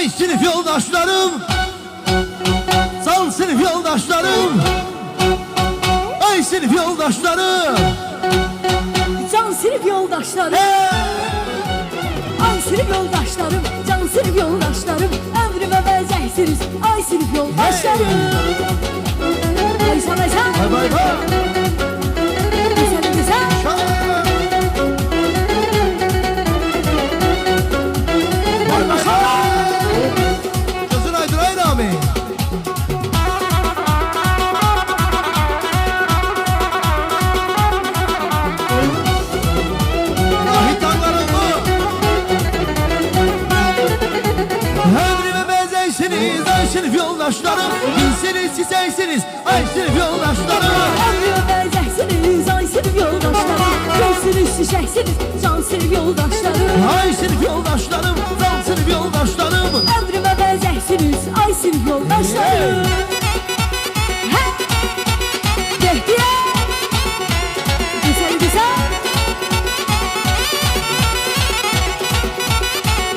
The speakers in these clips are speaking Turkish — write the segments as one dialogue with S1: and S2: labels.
S1: Ay sınıf yoldaşlarım, sağ sınıf yoldaşlarım. Ay sınıf yoldaşlarım,
S2: Can sınıf yoldaşlarım. Ay sınıf yoldaşlarım, can sınıf yoldaşlarım. Ömrüme vereceksiniz ay sınıf yoldaşlarım. Ay sana sen,
S1: Bay bay bay.
S2: güzel güzel.
S1: Bay bay bay. Gözün aydın ay Rami. Rahitanlarım bu. Ömrüme benzeysiniz ay sınıf yoldaşlarım. Bilsiniz sizeysiniz ay sınıf yoldaşlarım.
S2: Ömrüme vereceksiniz ay sınıf yoldaşlarım. Göğsünüz şişeksiniz can sınıf yoldaşlarım.
S1: Ay sınıf yoldaşlarım, sağ sınıf yoldaşlarım.
S2: Ömrüme vereceksiniz ay sınıf yoldaşlarım. Tehdiye. Güzel güzel.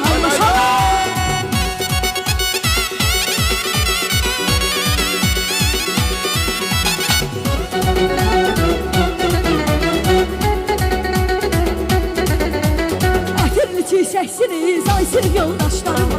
S2: Hay maşallah. Ətini çiçəksiniz ay sınıf yoldaşlarım.